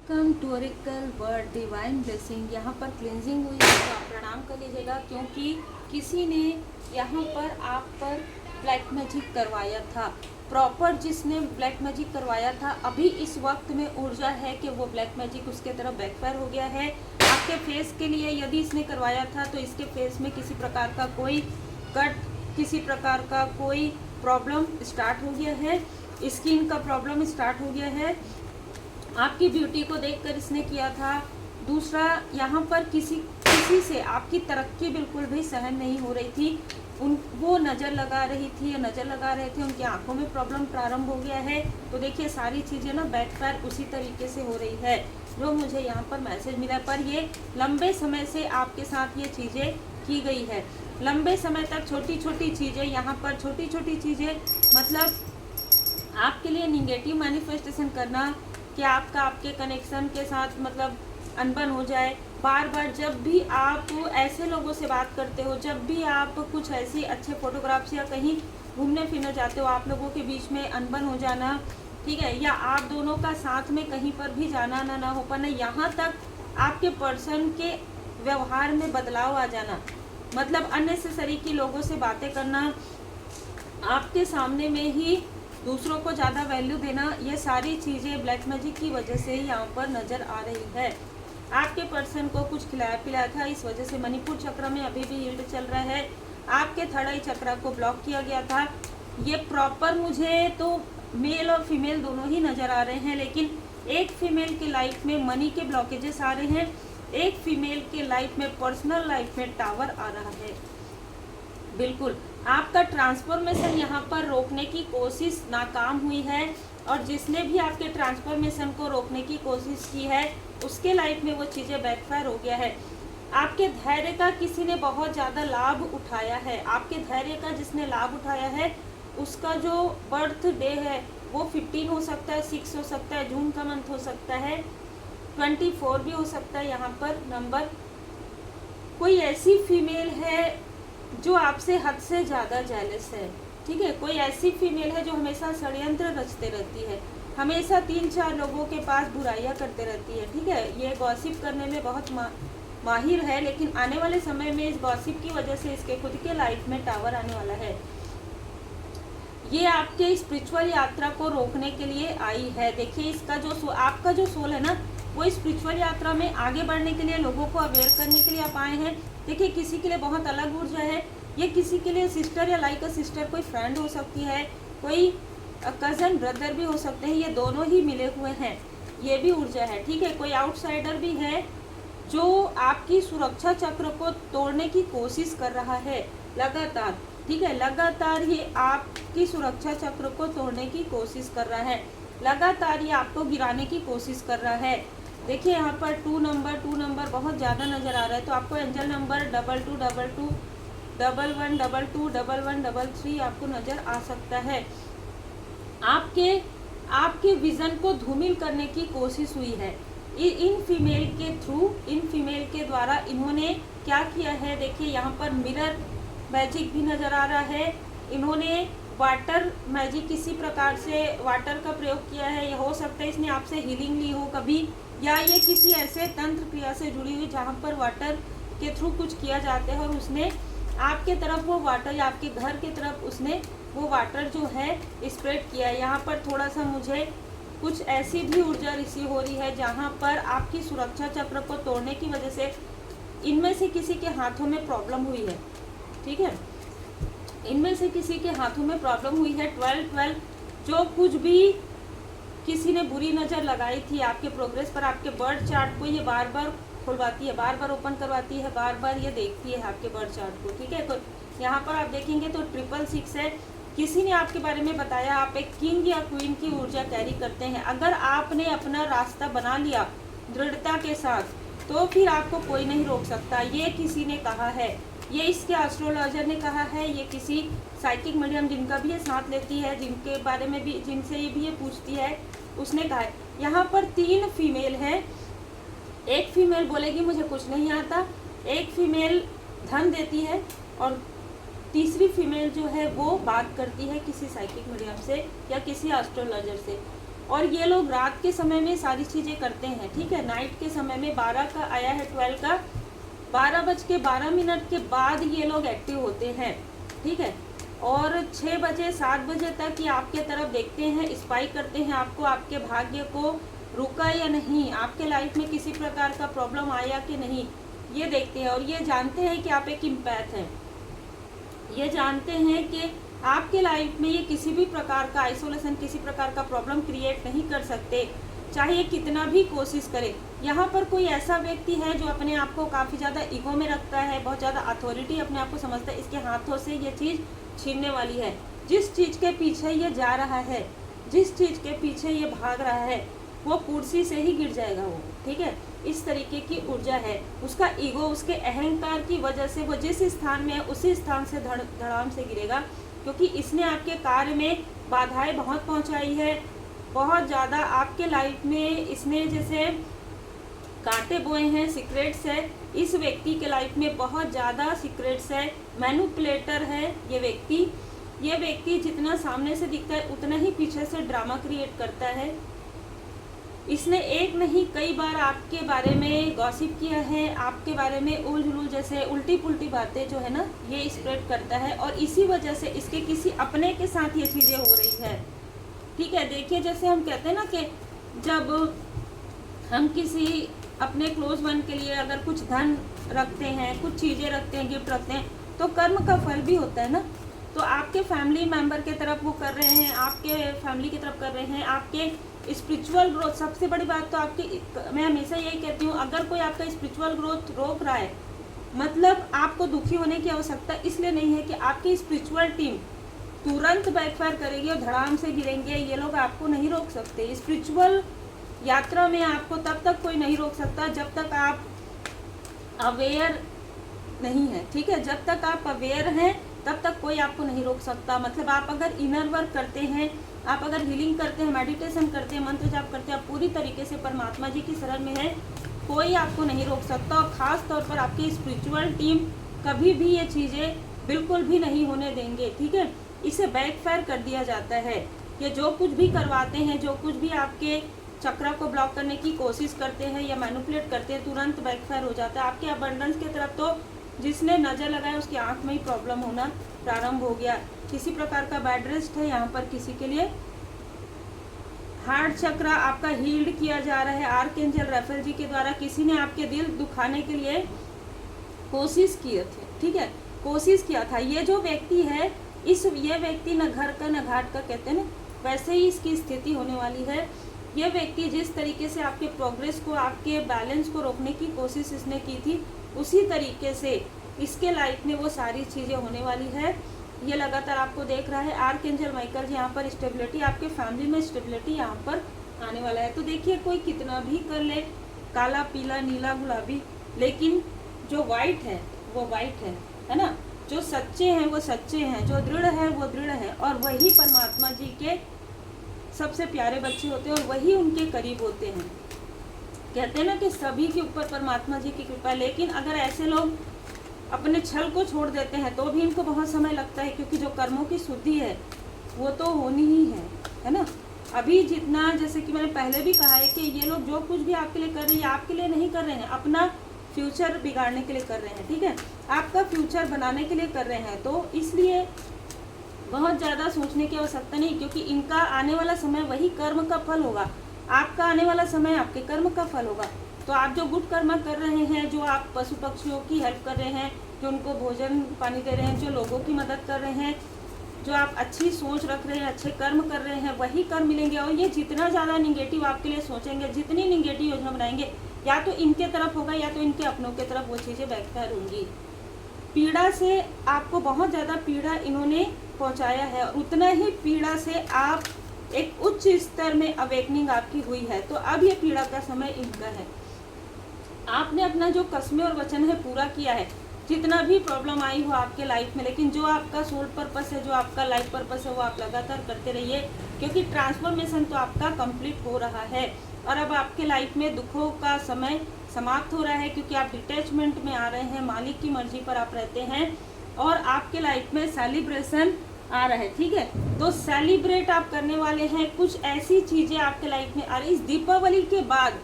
Come to oracle word divine blessing. यहाँ पर cleansing हुई है तो आप प्रणाम कर लीजिएगा, क्योंकि किसी ने यहाँ पर आप पर ब्लैक मैजिक करवाया था। प्रॉपर जिसने ब्लैक मैजिक करवाया था, अभी इस वक्त में ऊर्जा है कि वो ब्लैक मैजिक उसके तरफ बैकफायर हो गया है। आपके फेस के लिए यदि इसने करवाया था तो इसके फेस में किसी प्रकार का कोई कट, किसी प्रकार का कोई प्रॉब्लम स्टार्ट हो गया है, स्किन का प्रॉब्लम स्टार्ट हो गया है। आपकी ब्यूटी को देखकर इसने किया था। दूसरा, यहाँ पर किसी से आपकी तरक्की बिल्कुल भी सहन नहीं हो रही थी। वो नज़र लगा रही थी या नज़र लगा रहे थे, उनकी आंखों में प्रॉब्लम प्रारंभ हो गया है। तो देखिए सारी चीज़ें ना बैकफायर उसी तरीके से हो रही है जो मुझे यहाँ पर मैसेज मिला। पर ये लंबे समय से आपके साथ ये चीज़ें की गई है। लंबे समय तक छोटी छोटी चीज़ें, यहाँ पर छोटी छोटी चीज़ें मतलब आपके लिए निगेटिव मैनिफेस्टेशन करना कि आपका आपके कनेक्शन के साथ मतलब अनबन हो जाए। बार बार जब भी आप ऐसे लोगों से बात करते हो, जब भी आप कुछ ऐसी अच्छे फोटोग्राफ्स या कहीं घूमने फिरने जाते हो, आप लोगों के बीच में अनबन हो जाना, ठीक है, या आप दोनों का साथ में कहीं पर भी जाना ना हो पाना, यहाँ तक आपके पर्सन के व्यवहार में बदलाव आ जाना, मतलब अननेसेसरी की लोगों से बातें करना, आपके सामने में ही दूसरों को ज़्यादा वैल्यू देना, ये सारी चीज़ें ब्लैक मैजिक की वजह से ही यहाँ पर नज़र आ रही है। आपके पर्सन को कुछ खिलाया पिलाया था, इस वजह से मणिपुर चक्र में अभी भी हील्ड चल रहा है। आपके थर्ड आई चक्र को ब्लॉक किया गया था। ये प्रॉपर मुझे तो मेल और फीमेल दोनों ही नज़र आ रहे हैं, लेकिन एक फीमेल के लाइफ में मनी के ब्लॉकेजेस आ रहे हैं, एक फीमेल के लाइफ में पर्सनल लाइफ में टावर आ रहा है। बिल्कुल आपका ट्रांसफॉर्मेशन यहाँ पर रोकने की कोशिश नाकाम हुई है, और जिसने भी आपके ट्रांसफॉर्मेशन को रोकने की कोशिश की है उसके लाइफ में वो चीज़ें बैकफायर हो गया है। आपके धैर्य का किसी ने बहुत ज़्यादा लाभ उठाया है। आपके धैर्य का जिसने लाभ उठाया है उसका जो बर्थ डे है वो 15 हो सकता है, 6 हो सकता है, जून का मंथ हो सकता है, 24 भी हो सकता है। यहाँ पर नंबर कोई ऐसी फीमेल है जो आपसे हद से ज़्यादा जेलस है, ठीक है। कोई ऐसी फीमेल है जो हमेशा षड्यंत्र रचते रहती है, हमेशा 3-4 लोगों के पास बुराइयां करते रहती है, ठीक है। ये गॉसिप करने में बहुत माहिर है, लेकिन आने वाले समय में इस गॉसिप की वजह से इसके खुद के लाइफ में टावर आने वाला है। ये आपके स्पिरिचुअल यात्रा को रोकने के लिए आई है। देखिए इसका जो आपका जो सोल है ना, वो स्पिरिचुअल यात्रा में आगे बढ़ने के लिए, लोगों को अवेयर करने के लिए आप आए हैं। देखिए किसी के लिए बहुत अलग ऊर्जा है, ये किसी के लिए सिस्टर या लाइक अ सिस्टर, कोई फ्रेंड हो सकती है, कोई कज़न ब्रदर भी हो सकते हैं, ये दोनों ही मिले हुए हैं, ये भी ऊर्जा है, ठीक है। कोई आउटसाइडर भी है जो आपकी सुरक्षा चक्र को तोड़ने की कोशिश कर रहा है लगातार, ठीक है। लगातार ये आपकी सुरक्षा चक्र को तोड़ने की कोशिश कर रहा है, लगातार ये आपको गिराने की कोशिश कर रहा है। देखिए यहाँ पर 2 नंबर बहुत ज़्यादा नज़र आ रहा है, तो आपको एंजल नंबर 2222 1122 1133 आपको नज़र आ सकता है। आपके विज़न को धूमिल करने की कोशिश हुई है इन फीमेल के थ्रू, इन फीमेल के द्वारा। इन्होंने क्या किया है, देखिए यहाँ पर मिरर मैजिक भी नज़र आ रहा है। इन्होंने वाटर मैजिक, किसी प्रकार से वाटर का प्रयोग किया है। ये हो सकता है इसने आपसे हीलिंग ली हो कभी, या ये किसी ऐसे तंत्र क्रिया से जुड़ी हुई जहाँ पर वाटर के थ्रू कुछ किया जाता है, और उसने आपके तरफ वो वाटर, या आपके घर की तरफ उसने वो वाटर जो है स्प्रेड किया है। यहाँ पर थोड़ा सा मुझे कुछ ऐसी भी ऊर्जा रिसीव हो रही है जहाँ पर आपकी सुरक्षा चक्र को तोड़ने की वजह से इनमें से किसी के हाथों में प्रॉब्लम हुई है, ठीक है। इनमें से किसी के हाथों में प्रॉब्लम हुई है। 12 जो कुछ भी किसी ने बुरी नज़र लगाई थी आपके प्रोग्रेस पर, आपके बर्थ चार्ट को ये बार बार खुलवाती है, बार बार ओपन करवाती है, बार बार ये देखती है आपके बर्थ चार्ट को, ठीक है। तो यहाँ पर आप देखेंगे तो 666 है। किसी ने आपके बारे में बताया आप एक किंग या क्वीन की ऊर्जा कैरी करते हैं। अगर आपने अपना रास्ता बना लिया दृढ़ता के साथ, तो फिर आपको कोई नहीं रोक सकता। ये किसी ने कहा है, ये इसके एस्ट्रोलॉजर ने कहा है, ये किसी साइकिक मीडियम जिनका भी ये साथ लेती है, जिनके बारे में भी, जिनसे ये भी ये पूछती है, उसने कहा है। यहाँ पर 3 फीमेल है। एक फीमेल बोलेगी मुझे कुछ नहीं आता, एक फीमेल धन देती है, और तीसरी फीमेल जो है वो बात करती है किसी साइकिक मीडियम से या किसी एस्ट्रोलॉजर से। और ये लोग रात के समय में सारी चीज़ें करते हैं, ठीक है। नाइट के समय में 12 का आया है 12 का, 12:12 के बाद ये लोग एक्टिव होते हैं, ठीक है। और 6 बजे 7 बजे तक ये आपके तरफ देखते हैं, स्पाई करते हैं आपको, आपके भाग्य को रुका या नहीं, आपके लाइफ में किसी प्रकार का प्रॉब्लम आया कि नहीं, ये देखते हैं। और ये जानते हैं कि आप एक इम्पैथ हैं, ये जानते हैं कि आपके लाइफ में ये किसी भी प्रकार का आइसोलेशन, किसी प्रकार का प्रॉब्लम क्रिएट नहीं कर सकते, चाहे ये कितना भी कोशिश करे। यहाँ पर कोई ऐसा व्यक्ति है जो अपने आप को काफ़ी ज़्यादा ईगो में रखता है, बहुत ज़्यादा अथॉरिटी अपने आप को समझता है, इसके हाथों से ये चीज़ छीनने वाली है। जिस चीज़ के पीछे ये जा रहा है, जिस चीज़ के पीछे ये भाग रहा है, वो कुर्सी से ही गिर जाएगा वो, ठीक है। इस तरीके की ऊर्जा है, उसका ईगो, उसके अहंकार की वजह से वो जिस स्थान में है उसी स्थान से धड़ाम से गिरेगा, क्योंकि इसने आपके कार्य में बाधाएं बहुत पहुंचाई है, बहुत ज़्यादा आपके लाइफ में इसने जैसे कांटे बोए हैं, सीक्रेट्स है। इस व्यक्ति के लाइफ में बहुत ज़्यादा सीक्रेट्स है, मैनिपुलेटर है ये व्यक्ति। ये व्यक्ति जितना सामने से दिखता है उतना ही पीछे से ड्रामा क्रिएट करता है। इसने एक नहीं कई बार आपके बारे में गॉसिप किया है, आपके बारे में उलझुल जैसे उल्टी पुल्टी बातें जो है ना ये स्प्रेड करता है, और इसी वजह से इसके किसी अपने के साथ ये चीज़ें हो रही है, ठीक है। देखिए जैसे हम कहते हैं ना कि जब हम किसी अपने क्लोज वन के लिए अगर कुछ धन रखते हैं, कुछ चीज़ें रखते हैं, गिफ्ट रखते हैं, तो कर्म का फल भी होता है ना। तो आपके फैमिली मेंबर के तरफ वो कर रहे हैं, आपके फैमिली की तरफ कर रहे हैं, आपके स्पिरिचुअल ग्रोथ, सबसे बड़ी बात तो आपकी, मैं हमेशा यही कहती हूँ, अगर कोई आपका स्पिरिचुअल ग्रोथ रोक रहा है, मतलब आपको दुखी होने की आवश्यकता इसलिए नहीं है कि आपकी स्पिरिचुअल टीम तुरंत बैकफायर करेगी और धड़ाम से गिरेंगे, ये लोग आपको नहीं रोक सकते। स्पिरिचुअल यात्रा में आपको तब तक कोई नहीं रोक सकता जब तक आप अवेयर नहीं है, ठीक है। जब तक आप अवेयर हैं तब तक कोई आपको नहीं रोक सकता। मतलब आप अगर इनर वर्क करते हैं, आप अगर हीलिंग करते हैं, मेडिटेशन करते हैं, मंत्र जाप करते हैं, आप पूरी तरीके से परमात्मा जी की शरण में है, कोई आपको नहीं रोक सकता। और ख़ास तौर पर आपकी स्पिरिचुअल टीम कभी भी ये चीज़ें बिल्कुल भी नहीं होने देंगे, ठीक है। इसे बैकफायर कर दिया जाता है कि जो कुछ भी करवाते हैं, जो कुछ भी आपके चक्र को ब्लॉक करने की कोशिश करते हैं या मैनिपुलेट करते हैं, तुरंत बैकफायर हो जाता है। आपके अबंडेंस की तरफ तो जिसने नज़र लगाया उसकी आंख में ही प्रॉब्लम होना प्रारंभ हो गया। किसी प्रकार का बेड रेस्ट है यहाँ पर किसी के लिए। हार्ट चक्र आपका हील्ड किया जा रहा है आर्कएंजल राफेल जी के द्वारा। किसी ने आपके दिल दुखाने के लिए कोशिश किए थे, ठीक है, कोशिश किया था। ये जो व्यक्ति है, ये व्यक्ति न घर का न घाट का, कहते हैं ना, वैसे ही इसकी स्थिति होने वाली है। ये व्यक्ति जिस तरीके से आपके प्रोग्रेस को, आपके बैलेंस को रोकने की कोशिश इसने की थी, उसी तरीके से इसके लाइफ में वो सारी चीज़ें होने वाली है। ये लगातार आपको देख रहा है। आर्कएंजल माइकल जी यहाँ पर स्टेबिलिटी, आपके फैमिली में स्टेबिलिटी यहाँ पर आने वाला है। तो देखिए कोई कितना भी कर ले, काला पीला नीला गुलाबी, लेकिन जो वाइट है वो वाइट है ना। जो सच्चे हैं वो सच्चे हैं, जो दृढ़ है वो दृढ़ है, और वही परमात्मा जी के सबसे प्यारे बच्चे होते हैं और वही उनके करीब होते हैं। कहते हैं ना कि सभी के ऊपर परमात्मा जी की कृपा है। लेकिन अगर ऐसे लोग अपने छल को छोड़ देते हैं तो भी इनको बहुत समय लगता है, क्योंकि जो कर्मों की शुद्धि है वो तो होनी ही है ना। अभी जितना, जैसे कि मैंने पहले भी कहा है कि ये लोग जो कुछ भी आपके लिए कर रहे हैं, आपके लिए नहीं कर रहे हैं, अपना फ्यूचर बिगाड़ने के लिए कर रहे हैं, ठीक है, आपका फ्यूचर बनाने के लिए कर रहे हैं। तो इसलिए बहुत ज़्यादा सोचने की आवश्यकता नहीं, क्योंकि इनका आने वाला समय वही कर्म का फल होगा। आपका आने वाला समय आपके कर्म का फल होगा। तो आप जो गुड कर्म कर रहे हैं, जो आप पशु पक्षियों की हेल्प कर रहे हैं, जो उनको भोजन पानी दे रहे हैं, जो लोगों की मदद कर रहे हैं, जो आप अच्छी सोच रख रहे हैं, अच्छे कर्म कर रहे हैं, वही कर्म मिलेंगे। और ये जितना ज़्यादा निगेटिव आपके लिए सोचेंगे, जितनी निगेटिव योजना बनाएंगे, या तो इनके तरफ होगा या तो इनके अपनों के तरफ वो चीज़ें बैकफायर होंगी। पीड़ा से आपको बहुत ज़्यादा पीड़ा इन्होंने पहुंचाया है, और उतना ही पीड़ा से आप एक उच्च स्तर में अवेकनिंग आपकी हुई है। तो अब ये पीड़ा का समय इनका है। आपने अपना जो कस्में और वचन है पूरा किया है, जितना भी प्रॉब्लम आई हो आपके लाइफ में, लेकिन जो आपका सोल पर्पस है, जो आपका लाइफ पर्पस है, वो आप लगातार करते रहिए, क्योंकि ट्रांसफॉर्मेशन तो आपका कंप्लीट हो रहा है। और अब आपके लाइफ में दुखों का समय समाप्त हो रहा है, क्योंकि आप डिटैचमेंट में आ रहे हैं, मालिक की मर्जी पर आप रहते हैं, और आपके लाइफ में सेलिब्रेशन आ रहा है, ठीक है। तो सेलिब्रेट आप करने वाले हैं कुछ ऐसी चीज़ें आपके लाइफ में, और इस दीपावली के बाद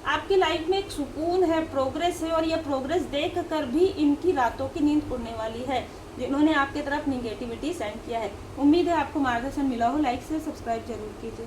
आपके लाइफ में एक सुकून है, प्रोग्रेस है, और यह प्रोग्रेस देख कर भी इनकी रातों की नींद उड़ने वाली है जिन्होंने आपके तरफ निगेटिविटी सेंड किया है। उम्मीद है आपको मार्गदर्शन मिला हो। लाइक से सब्सक्राइब जरूर कीजिए।